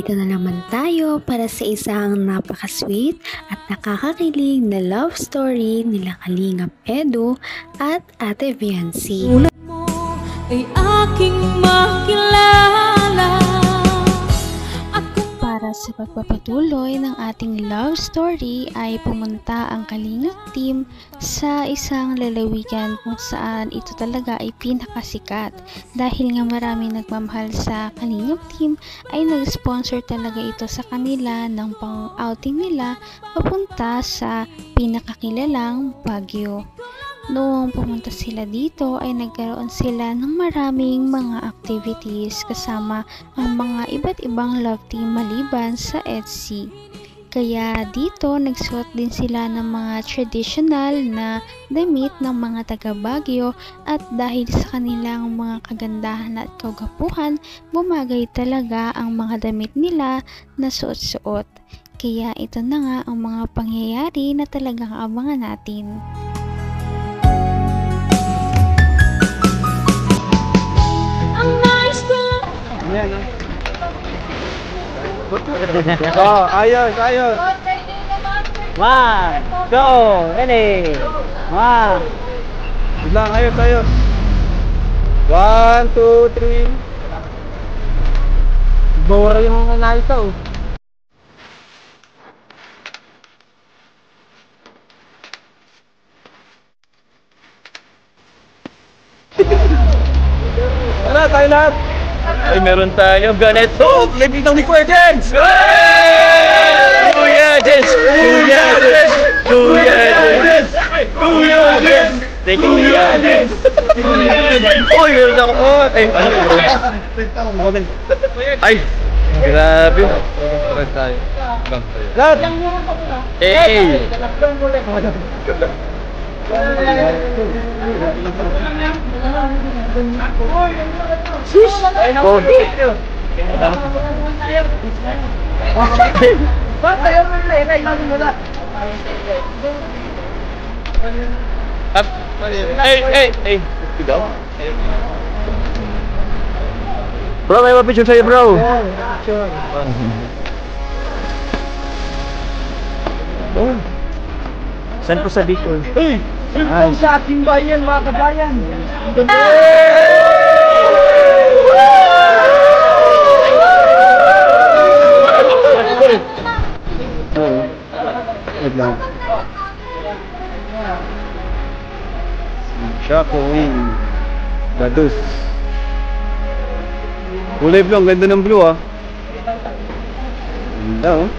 Narito na naman tayo para sa isang napaka-sweet at nakakakilig na love story nila Kalingap Edu at Ate Viancy. Tulad mo ay aking makilala. Para sa pagpapatuloy ng ating love story ay pumunta ang Kalingap team sa isang lalawigan kung saan ito talaga ay pinakasikat. Dahil nga maraming nagmamahal sa Kalingap team ay nag-sponsor talaga ito sa kanila ng pang-outing nila papunta sa pinakakilalang Baguio. Noong pumunta sila dito ay nagkaroon sila ng maraming mga activities kasama ang mga iba't ibang love team maliban sa EDSI. Kaya dito nagsuot din sila ng mga traditional na damit ng mga taga Baguio at dahil sa kanilang mga kagandahan at kagapuhan, bumagay talaga ang mga damit nila na suot-suot. Kaya ito na nga ang mga pangyayari na talagang abangan natin. Yan, oh, ayos, ayos. 1, 2, ready. 1. Bilang, ayos, ayos. 1, 2, 3. Bora yung nalito. Tara, tayo lahat. Ay, meron tayo ganito. Lebitang ni Kuya Jens! Kuya Jens! Kuya Jens! Kuya Jens! Kuya Jens! Thank you, Kuya Jens! Uy, meron ako. Ay, grabe. Meron tayo. Lahat! Hey! Sus! Kodi! Hey! Bro, may mapicture sa'yo, bro! Saan po sa Bicol? Hey! Yun sa ating bayan, mga kabayan! Wait lang. Chaco Wing Badus. Kulay blue, ang ganda ng blue ah. Ganda oh.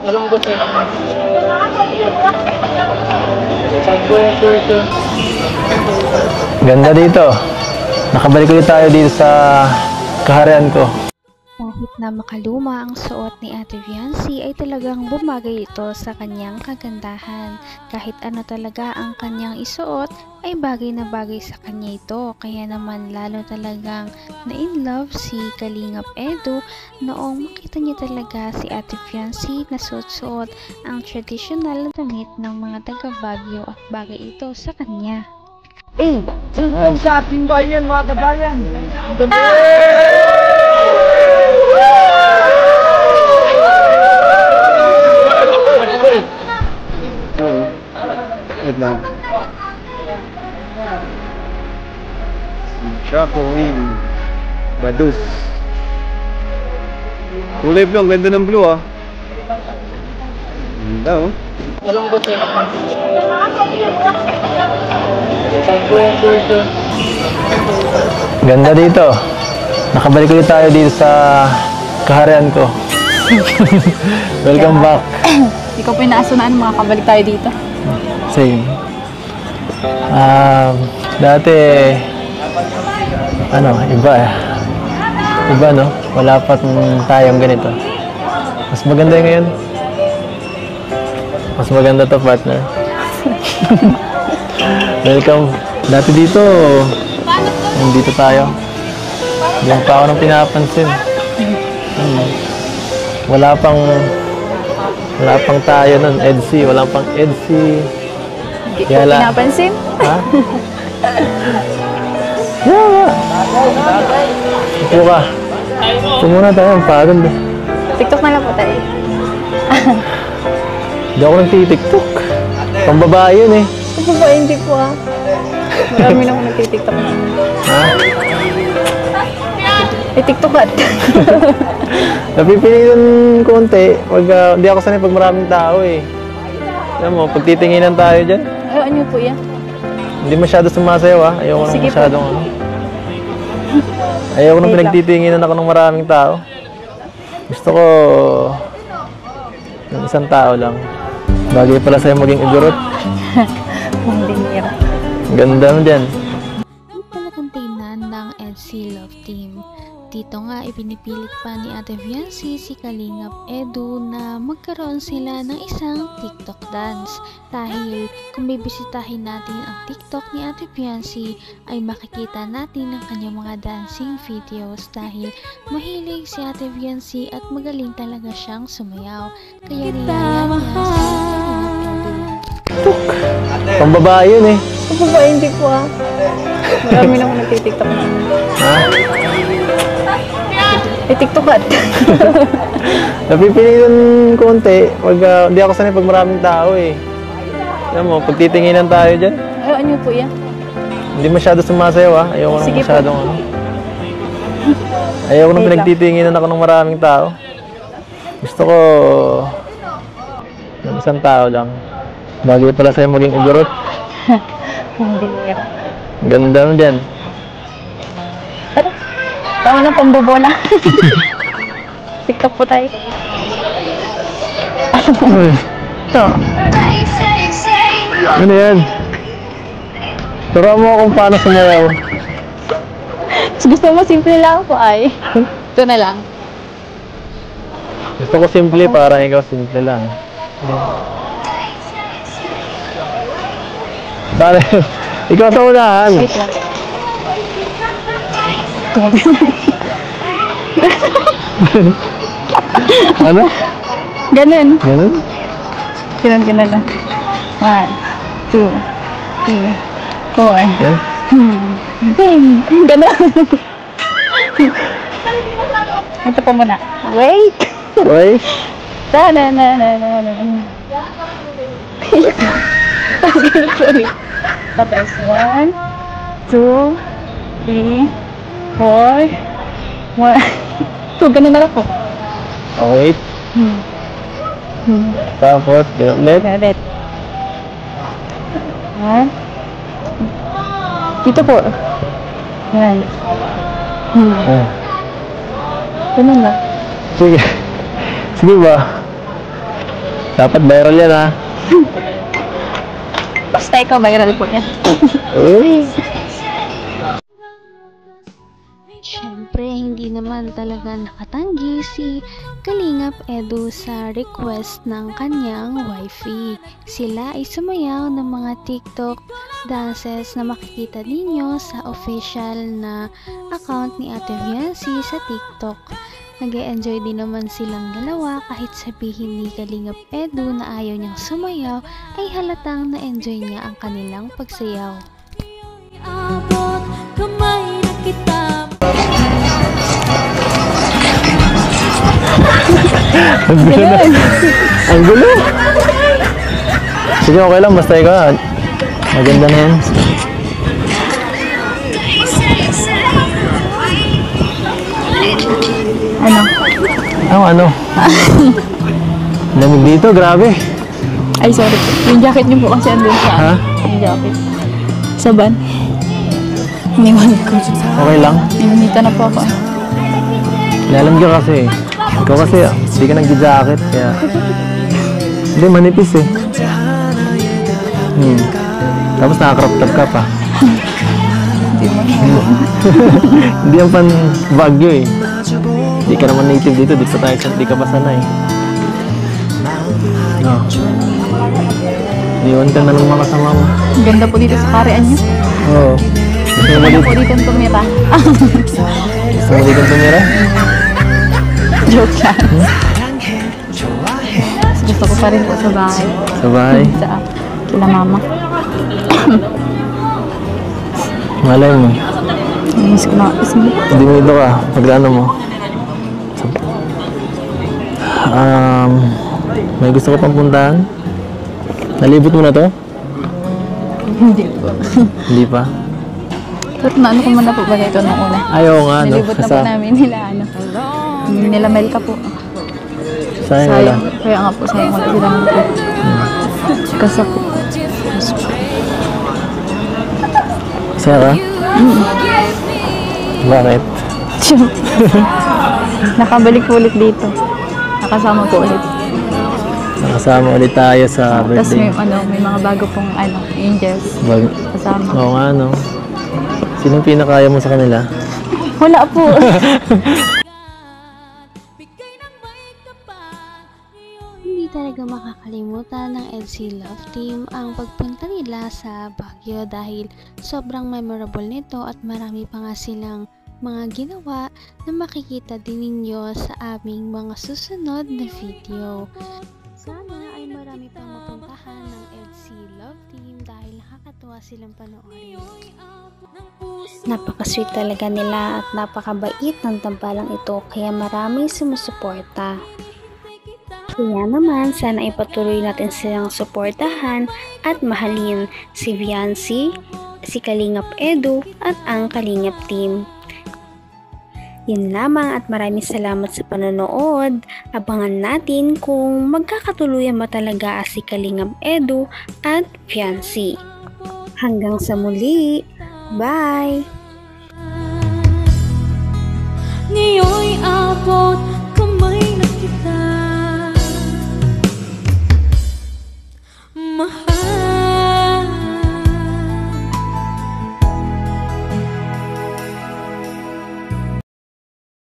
Alam ko sa'yo. Ganda dito. Nakabalik ulit tayo dito sa kaharian ko. Kahit na makaluma ang suot ni Ate Viancy ay talagang bumagay ito sa kanyang kagandahan. Kahit ano talaga ang kanyang isuot ay bagay na bagay sa kanya ito. Kaya naman lalo talagang na-in-love si Kalingap Edu noong makita niya talaga si Ate Viancy na suot-suot ang traditional na damit ng mga taga Baguio at bagay ito sa kanya. Sa ating bayan, mga kabayan! Wait lang. Chaco Wing Badus. Kulay blue, ang ganda ng blue ah. Ganda oh. Alam ko sa'yo. Ganda dito. Nakabalik ulit tayo dito sa kaharian ko. Welcome back. Ikaw po yung naasunaan, makakabalik tayo dito. Same. Dati, iba eh. Iba no? Wala pa tayong ganito. Mas maganda yung ngayon. Mas maganda to, partner. Welcome. Dati dito, dito tayo. Diyan pa ako nang pinapansin. Wala pang tayo nun, EDSI. Wala pang EDSI. Hindi ko pinapansin. Ha? Yeah. Upo ka. Upo muna tayo, ang pagod. TikTok na lang po tayo. Hindi ako nagtitiktok. Pambabae yun eh. Ito po, hindi po ah. Marami na ako nagtitiktok na. Ha? TikTok at. Napipilitan konti pag hindi ako sanay pag maraming tao eh. Alam mo, pag titinginan tayo dyan, Ano niyo po yan? hindi masyado sumasayaw ah. Ayoko nang Sige po. masyadong ano. Ayoko nang Wait lang. pinagtitinginan ako ng maraming tao. Gusto ko ng isang tao lang. Bagay pala sa'yo maging igurot. Hindi niya. Ganda mo dyan. Ang talagang tingnan ng EDC Love Team. Dito nga ipinipilit pa ni Ate Fiancy si Kalingap Edu na magkaroon sila ng isang TikTok dance. Dahil kung bibisitahin natin ang TikTok ni Ate Fiancy ay makikita natin ang kanyang mga dancing videos dahil mahilig si Ate Fiancy at magaling talaga siyang sumayaw. Kaya niyaya niya si Kalingap Edu. Pambabae yun eh. Ito po, hindi po ah. Marami na ako nagtitiktok na. Ha? TikTok at. Napipilitan konti pag hindi ako sanay pag maraming tao eh. Alam mo, pag titinginan tayo dyan, Ano niyo po yan? hindi masyado sumasayaw ah. Ayoko nang Sige po. masyadong ano. Ayoko nang Wait lang. pinagtitinginan ako ng maraming tao. Gusto ko ng isang tao lang. Bagay pala sa'yo maging igurot. Hindi niya. Ganda mo dyan. Tama na pambobola. TikTok po tayo. Ito. Ano yan? Turo mo kung paano sumayaw. Gusto mo simple lang po ay. Ito na lang. Gusto ko simple para ikaw simple lang. Pare, ikaw sa unahan. Wait lang. Ano? Ganun. Ganun? Ganun lang. 1, 2, 3, 4. Yan? Ganun. Ito pa muna. Wait. Uy? Na. Sorry. Tapos 1, 2, 3, 4, 1. So, ganun na lang po. Oh, wait. Tapos, ganun ulit. Galit. 1. Dito po. Yan. Ah. Ganun lang. Sige. Sige ba? Dapat viral yan ha. Basta ikaw, viral po yan. Uy! Siyempre, hindi naman talaga nakatanggi si Kalingap Edu sa request ng kanyang wifey. Sila ay sumayaw ng mga TikTok dances na makikita ninyo sa official na account ni Ate Fiancy sa TikTok. Nag-e-enjoy din naman silang dalawa kahit sabihin ni Kalingap Edu na ayaw niyang sumayaw ay halatang na-enjoy niya ang kanilang pagsayaw. Abot kamay na kita. Ang gulo na. Ang gulo! Sige, okay lang. Basta ikaw. Maganda na yan. Ano? Ano? Lamig dito, grabe. Ay, sorry po. Yung jacket niyo po kasi andun sa Ha? Yung jacket. Sa van. Iniwan ko. Okay lang. Inunita na po ako. Lalam ka kasi. Ikaw kasi, hindi ka nag-jacket. Kaya... Hindi, manipis eh. Tapos naka-crop top ka pa. Hindi mo na. Hindi yan pan Baguio eh. Hindi ka naman native dito. Di pa tayo sa di ka pa sanay. No. Iwan ka na ng mga kasama mo. Ang ganda po dito sa karean niyo. Oo. Gusto mo Ano dito? po dito tumira? Gusto mo dito tumira? Joke lang. Gusto ko pa rin po sa bahay. Sa bahay? Sa kila mama. Malay mo. Miss ko na. Hindi mo ito ka. Pagdano mo. May gusto ka pang puntahan? Nalibot mo na to? Hindi po. Hindi pa? Pero naano ko muna po ba ito nung una? Ayaw nga, no? Nilibot na po namin nila, nila Melka po. Sayang wala. Kaya nga po, sayang wala sila po. Kasak po. Saya ka? Bakit? Nakabalik po ulit dito. Nakasama po ulit. Nakasama ulit tayo sa Tapos birthday. may mga bago pong angels. Kasama. Oo nga, no? Sinong pinakaya mo sa kanila? Wala po. Hindi talaga makakalimutan ng EDSI Love Team ang pagpunta nila sa Baguio dahil sobrang memorable nito at marami pa nga silang mga ginawa na makikita din ninyo sa aming mga susunod na video. Sana ay marami pang mapuntahan ng EDSI Love Team dahil nakakatuwa silang panoorin. Napaka-sweet talaga nila at napakabait ng tambalang ito kaya maraming sumusuporta. Kaya naman, sana ipatuloy natin silang suportahan at mahalin si Viancy, si Kalingap Edu at ang Kalingap Team. Yun lamang at maraming salamat sa panonood. Abangan natin kung magkakatuluyan ba talaga si Kalingap Edu at Viancy. Hanggang sa muli. Bye! Ngayon'y abot